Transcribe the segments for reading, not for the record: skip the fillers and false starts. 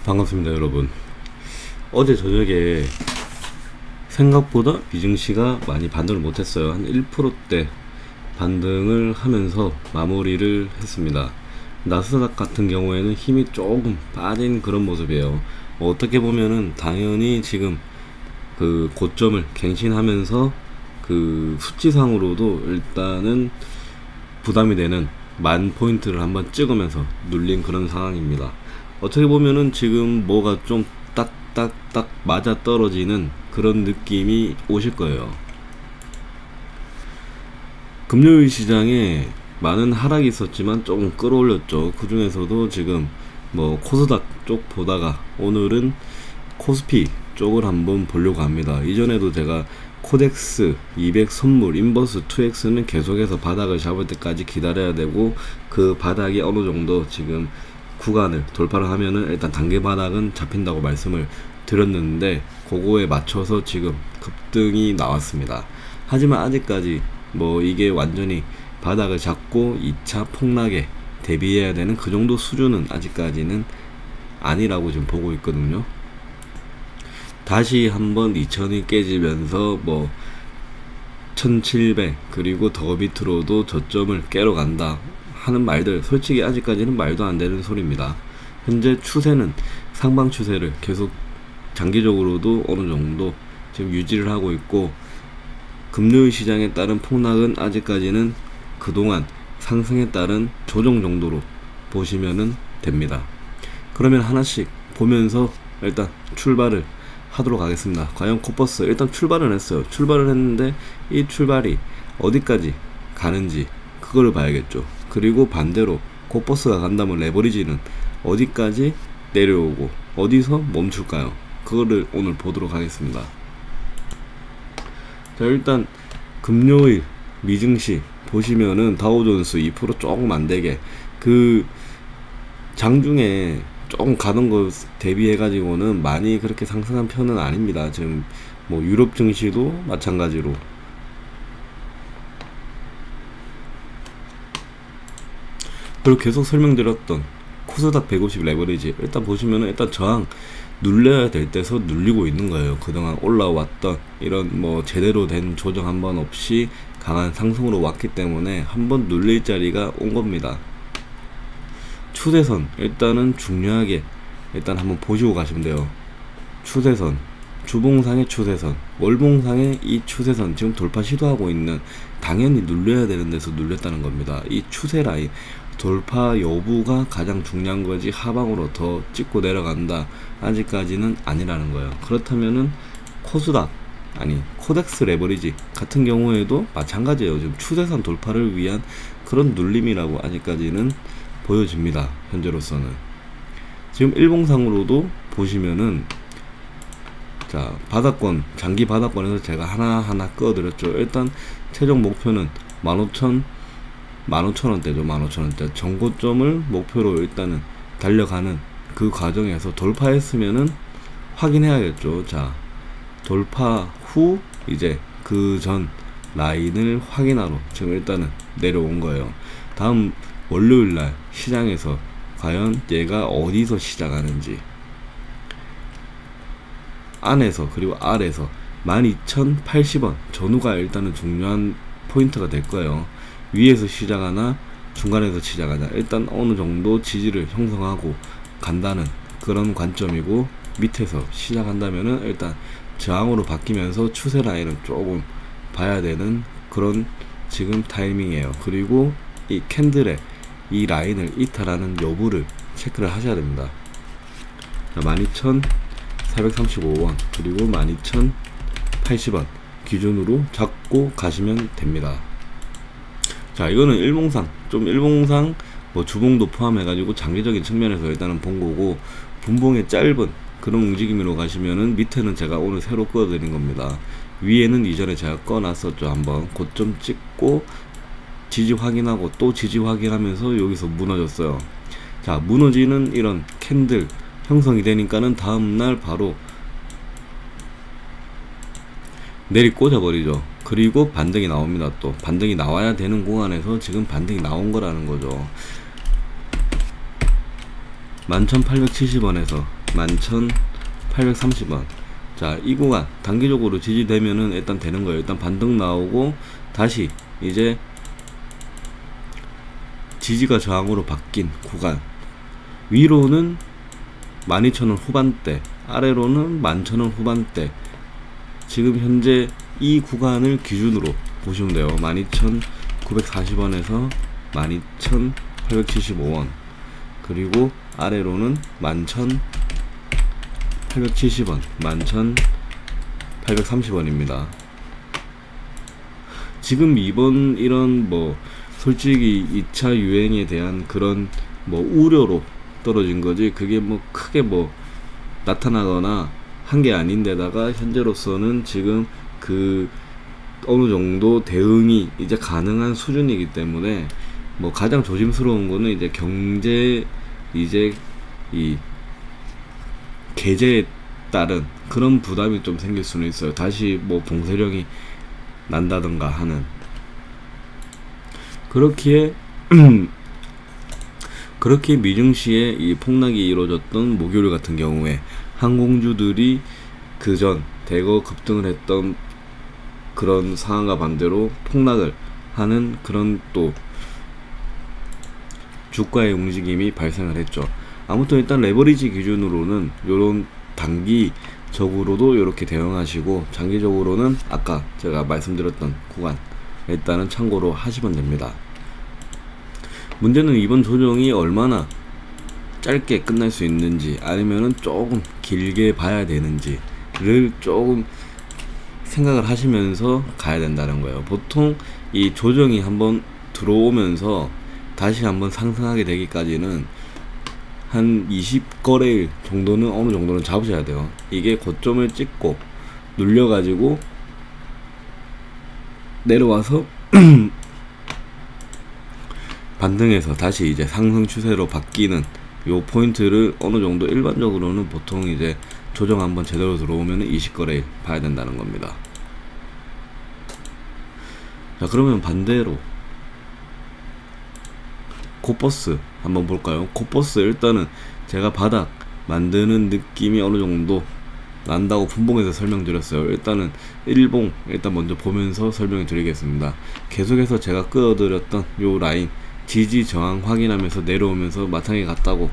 반갑습니다 여러분. 어제 저녁에 생각보다 비증시가 많이 반등을 못했어요. 한 1%대 반등을 하면서 마무리를 했습니다. 나스닥 같은 경우에는 힘이 조금 빠진 그런 모습이에요. 어떻게 보면은 당연히 지금 그 고점을 갱신하면서 그 수치상으로도 일단은 부담이 되는 10,000포인트를 한번 찍으면서 눌린 그런 상황입니다. 어떻게 보면은 지금 뭐가 좀 딱딱딱 맞아 떨어지는 그런 느낌이 오실 거예요. 금요일 시장에 많은 하락이 있었지만 조금 끌어올렸죠. 그 중에서도 지금 뭐 코스닥 쪽 보다가 오늘은 코스피 쪽을 한번 보려고 합니다. 이전에도 제가 코덱스 200 선물 인버스 2X는 계속해서 바닥을 잡을 때까지 기다려야 되고, 그 바닥이 어느 정도 지금 구간을 돌파를 하면은 일단 단계 바닥은 잡힌다고 말씀을 드렸는데, 그거에 맞춰서 지금 급등이 나왔습니다. 하지만 아직까지 뭐 이게 완전히 바닥을 잡고 2차 폭락에 대비해야 되는 그 정도 수준은 아직까지는 아니라고 지금 보고 있거든요. 다시 한번 2000이 깨지면서 뭐 1700 그리고 더 밑으로도 저점을 깨러 간다 하는 말들, 솔직히 아직까지는 말도 안 되는 소리입니다. 현재 추세는 상방 추세를 계속 장기적으로도 어느 정도 지금 유지를 하고 있고, 금요일 시장에 따른 폭락은 아직까지는 그동안 상승에 따른 조정 정도로 보시면 됩니다. 그러면 하나씩 보면서 일단 출발을 하도록 하겠습니다. 과연 코버스 일단 출발을 했어요. 출발을 했는데 이 출발이 어디까지 가는지 그거를 봐야겠죠. 그리고 반대로 코버스가 간다면 레버리지는 어디까지 내려오고 어디서 멈출까요? 그거를 오늘 보도록 하겠습니다. 자, 일단 금요일 미증시 보시면은 다우존스 2% 조금 안되게 그 장중에 조금 가는 거 대비해 가지고는 많이 그렇게 상승한 편은 아닙니다. 지금 뭐 유럽 증시도 마찬가지로 그리고 계속 설명드렸던 코스닥 150 레버리지 일단 보시면은 일단 저항 눌려야 될 때서 눌리고 있는 거예요. 그동안 올라왔던 이런 뭐 제대로 된 조정 한번 없이 강한 상승으로 왔기 때문에 한번 눌릴 자리가 온 겁니다. 추세선 일단은 중요하게 일단 한번 보시고 가시면 돼요. 추세선, 주봉상의 추세선, 월봉상의 이 추세선 지금 돌파 시도하고 있는, 당연히 눌려야 되는 데서 눌렸다는 겁니다. 이 추세 라인 돌파 여부가 가장 중요한 거지, 하방으로 더 찍고 내려간다 아직까지는 아니라는 거예요. 그렇다면은 코스닥 아니 코덱스 레버리지 같은 경우에도 마찬가지예요. 지금 추세선 돌파를 위한 그런 눌림이라고 아직까지는 보여집니다. 현재로서는 지금 일봉상으로도 보시면은, 자, 바닥권, 장기 바닥권에서 제가 하나하나 끄어드렸죠. 일단 최종 목표는 15,000원대죠. 15,000원대 정고점을 목표로 일단은 달려가는 그 과정에서 돌파했으면은 확인해야겠죠. 자, 돌파 후 이제 그 전 라인을 확인하러 지금 일단은 내려온 거예요. 다음 월요일날 시장에서 과연 얘가 어디서 시작하는지, 안에서 그리고 아래에서 12,080원 전후가 일단은 중요한 포인트가 될 거예요. 위에서 시작하나 중간에서 시작하나 일단 어느 정도 지지를 형성하고 간다는 그런 관점이고, 밑에서 시작한다면은 일단 저항으로 바뀌면서 추세 라인을 조금 봐야 되는 그런 지금 타이밍이에요. 그리고 이 캔들의 이 라인을 이탈하는 여부를 체크를 하셔야 됩니다. 12,435원 그리고 12,080원 기준으로 잡고 가시면 됩니다. 자, 이거는 일봉상 뭐 주봉도 포함해 가지고 장기적인 측면에서 일단은 본 거고, 분봉의 짧은 그런 움직임으로 가시면은 밑에는 제가 오늘 새로 꺼 드린 겁니다. 위에는 이전에 제가 꺼 놨었죠. 한번 고점 찍고 지지 확인하고 또 지지 확인하면서 여기서 무너졌어요. 자, 무너지는 이런 캔들 형성이 되니까는 다음날 바로 내리 꽂아 버리죠. 그리고 반등이 나옵니다. 또 반등이 나와야 되는 구간에서 지금 반등이 나온 거라는 거죠. 11,870원에서 11,830원. 자, 이 구간 단기적으로 지지되면은 일단 되는 거예요. 일단 반등 나오고 다시 이제 지지가 저항으로 바뀐 구간, 위로는 12,000원 후반대, 아래로는 11,000원 후반대. 지금 현재 이 구간을 기준으로 보시면 돼요. 12,940원에서 12,875원, 그리고 아래로는 11,870원, 11,830원입니다. 지금 이번 이런 뭐 솔직히 2차 유행에 대한 그런 뭐 우려로 떨어진 거지, 그게 뭐 크게 뭐 나타나거나 한 게 아닌데다가 현재로서는 지금 그 어느 정도 대응이 이제 가능한 수준이기 때문에 뭐 가장 조심스러운 거는 이제 경제, 이제 이 계제에 따른 그런 부담이 좀 생길 수는 있어요. 다시 뭐 봉쇄령이 난다던가 하는. 그렇기에 그렇게 미증시에 이 폭락이 이루어졌던 목요일 같은 경우에 항공주들이 그전 대거 급등을 했던 그런 상황과 반대로 폭락을 하는 그런 또 주가의 움직임이 발생을 했죠. 아무튼 일단 레버리지 기준으로는 요런 단기적으로도 이렇게 대응하시고, 장기적으로는 아까 제가 말씀드렸던 구간 일단은 참고로 하시면 됩니다. 문제는 이번 조정이 얼마나 짧게 끝날 수 있는지 아니면은 조금 길게 봐야 되는지를 조금 생각을 하시면서 가야 된다는 거예요. 보통 이 조정이 한번 들어오면서 다시 한번 상승하게 되기까지는 한 20거래일 정도는 어느 정도는 잡으셔야 돼요. 이게 고점을 찍고 눌려가지고 내려와서 반등해서 다시 이제 상승 추세로 바뀌는 요 포인트를 어느 정도 일반적으로는 보통 이제 조정 한번 제대로 들어오면 20거래일 봐야 된다는 겁니다. 자, 그러면 반대로 코버스 한번 볼까요? 코버스 일단은 제가 바닥 만드는 느낌이 어느 정도 난다고 분봉에서 설명드렸어요. 일단은 일봉 일단 먼저 보면서 설명을 드리겠습니다. 계속해서 제가 끌어들였던 요 라인 지지 저항 확인하면서 내려오면서 마탱이 갔다고,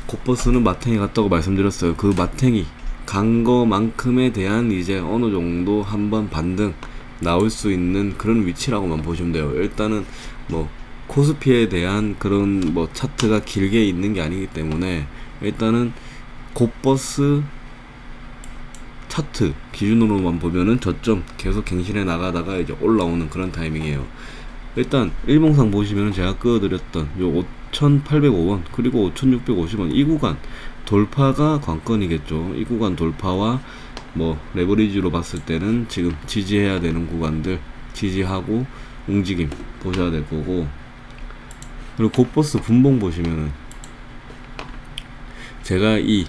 코버스는 마탱이 갔다고 말씀드렸어요. 그 마탱이 간 거만큼에 대한 이제 어느 정도 한번 반등 나올 수 있는 그런 위치라고만 보시면 돼요. 일단은 뭐 코스피에 대한 그런 뭐 차트가 길게 있는 게 아니기 때문에 일단은 코버스 차트 기준으로만 보면은 저점 계속 갱신해 나가다가 이제 올라오는 그런 타이밍이에요. 일단 일봉상 보시면은 제가 끌어드렸던 요 5,805원 그리고 5,650원 이 구간 돌파가 관건이겠죠. 이 구간 돌파와 뭐 레버리지로 봤을 때는 지금 지지해야 되는 구간들 지지하고 움직임 보셔야 될 거고, 그리고 코버스 분봉 보시면은 제가 이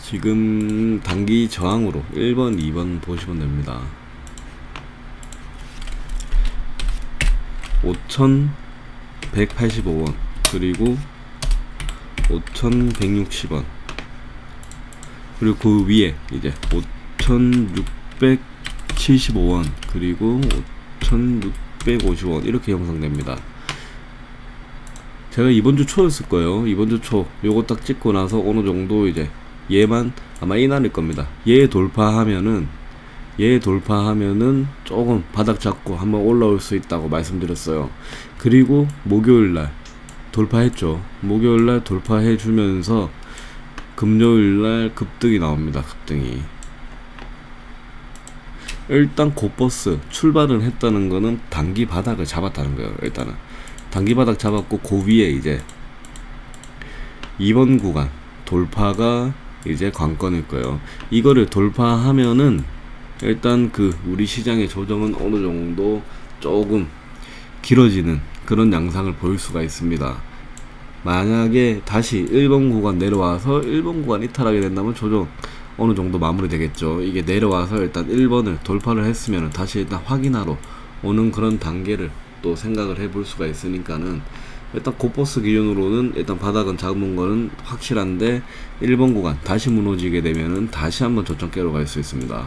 지금 단기 저항으로 1번 2번 보시면 됩니다. 5,185원 그리고 5,160원 그리고 그 위에 이제 5,675원 그리고 5,650원 이렇게 형성됩니다. 제가 이번주 초였을 거예요. 이번주 초 요거 딱 찍고 나서 어느 정도 이제 얘만 아마 이날일 겁니다. 얘 돌파하면은 조금 바닥 잡고 한번 올라올 수 있다고 말씀드렸어요. 그리고 목요일날 돌파했죠. 목요일날 돌파해 주면서 금요일날 급등이 나옵니다. 급등이. 일단 코버스 출발을 했다는 거는 단기 바닥을 잡았다는 거예요. 일단은 단기 바닥 잡았고 그 위에 이제 2번 구간 돌파가 이제 관건일 거예요. 이거를 돌파하면은 일단 그 우리 시장의 조정은 어느 정도 조금 길어지는 그런 양상을 보일 수가 있습니다. 만약에 다시 1번 구간 내려와서 1번 구간 이탈하게 된다면 조정 어느 정도 마무리 되겠죠. 이게 내려와서 일단 1번을 돌파를 했으면 다시 일단 확인하러 오는 그런 단계를 또 생각을 해볼 수가 있으니까는 일단 고버스 기준으로는 일단 바닥은 잡은 거는 확실한데 1번 구간 다시 무너지게 되면은 다시 한번 저점 깨러 갈 수 있습니다.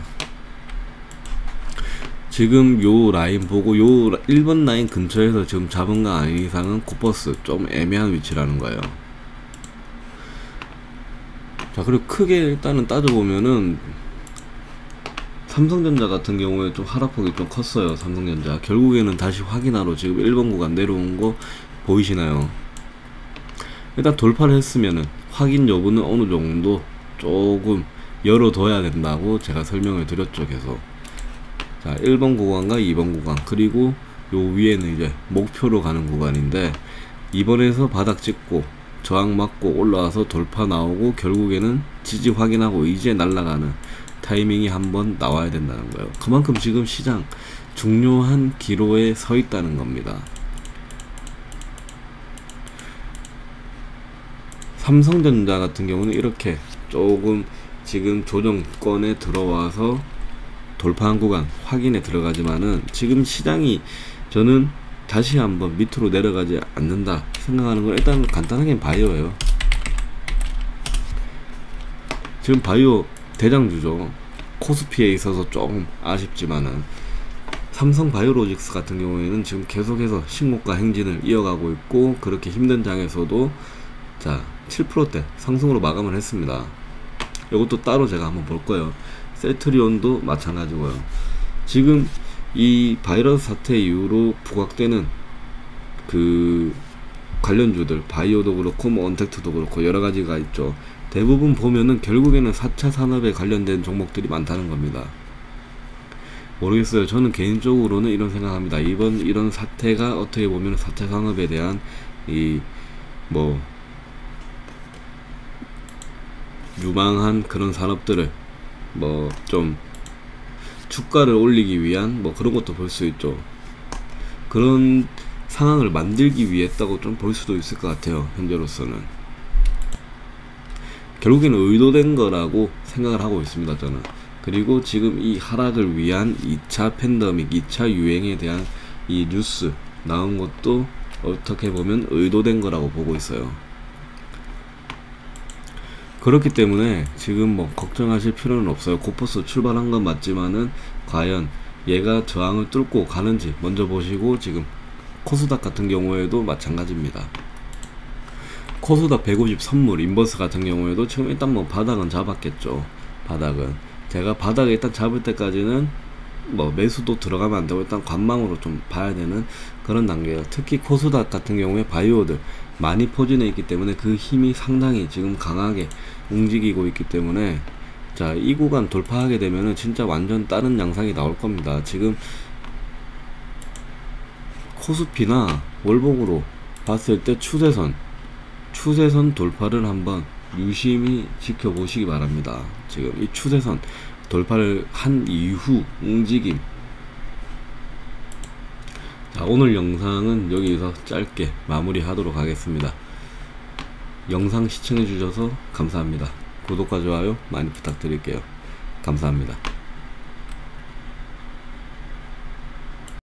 지금 요 라인 보고 요 1번 라인 근처에서 지금 잡은 거 아닌 이상은 고버스 좀 애매한 위치라는 거예요. 자, 그리고 크게 일단은 따져보면은 삼성전자 같은 경우에 좀 하락폭이 좀 컸어요. 삼성전자 결국에는 다시 확인하러 지금 1번 구간 내려온 거 보이시나요? 일단 돌파를 했으면은 확인 여부는 어느 정도 조금 열어둬야 된다고 제가 설명을 드렸죠. 계속. 자, 1번 구간과 2번 구간, 그리고 요 위에는 이제 목표로 가는 구간인데, 이번에서 바닥 찍고 저항 맞고 올라와서 돌파 나오고 결국에는 지지 확인하고 이제 날아가는 타이밍이 한번 나와야 된다는 거예요. 그만큼 지금 시장 중요한 기로에 서 있다는 겁니다. 삼성전자 같은 경우는 이렇게 조금 지금 조정권에 들어와서 돌파한 구간 확인에 들어가지만은 지금 시장이 저는 다시 한번 밑으로 내려가지 않는다 생각하는 건 일단 간단하게 바이오예요. 지금 바이오 대장주죠. 코스피에 있어서 조금 아쉽지만은 삼성 바이오로직스 같은 경우에는 지금 계속해서 신고가 행진을 이어가고 있고, 그렇게 힘든 장에서도 자 7%대 상승으로 마감을 했습니다. 이것도 따로 제가 한번 볼 거예요. 셀트리온도 마찬가지고요. 지금 이 바이러스 사태 이후로 부각되는 그 관련주들, 바이오도 그렇고 뭐 언택트도 그렇고 여러 가지가 있죠. 대부분 보면은 결국에는 4차 산업에 관련된 종목들이 많다는 겁니다. 모르겠어요. 저는 개인적으로는 이런 생각합니다. 이번 이런 사태가 어떻게 보면 4차 산업에 대한 이 뭐 유망한 그런 산업들을 뭐 좀 주가를 올리기 위한 뭐 그런 것도 볼 수 있죠. 그런 상황을 만들기 위해 했다고 좀 볼 수도 있을 것 같아요. 현재로서는 결국에는 의도된 거라고 생각을 하고 있습니다, 저는. 그리고 지금 이 하락을 위한 2차 팬데믹, 2차 유행에 대한 이 뉴스 나온 것도 어떻게 보면 의도된 거라고 보고 있어요. 그렇기 때문에 지금 뭐 걱정하실 필요는 없어요. 고퍼스 출발한 건 맞지만은 과연 얘가 저항을 뚫고 가는지 먼저 보시고, 지금 코스닥 같은 경우에도 마찬가지입니다. 코스닥 150 선물 인버스 같은 경우에도 지금 일단 뭐 바닥은 잡았겠죠. 바닥은 제가 바닥을 일단 잡을 때까지는 뭐 매수도 들어가면 안 되고 일단 관망으로 좀 봐야 되는 그런 단계예요. 특히 코스닥 같은 경우에 바이오들 많이 포진해 있기 때문에 그 힘이 상당히 지금 강하게 움직이고 있기 때문에 자, 이 구간 돌파하게 되면은 진짜 완전 다른 양상이 나올 겁니다. 지금 코스피나 월봉으로 봤을 때 추세선 돌파를 한번 유심히 지켜보시기 바랍니다. 지금 이 추세선 돌파를 한 이후 움직임. 자, 오늘 영상은 여기서 짧게 마무리하도록 하겠습니다. 영상 시청해 주셔서 감사합니다. 구독과 좋아요 많이 부탁드릴게요. 감사합니다.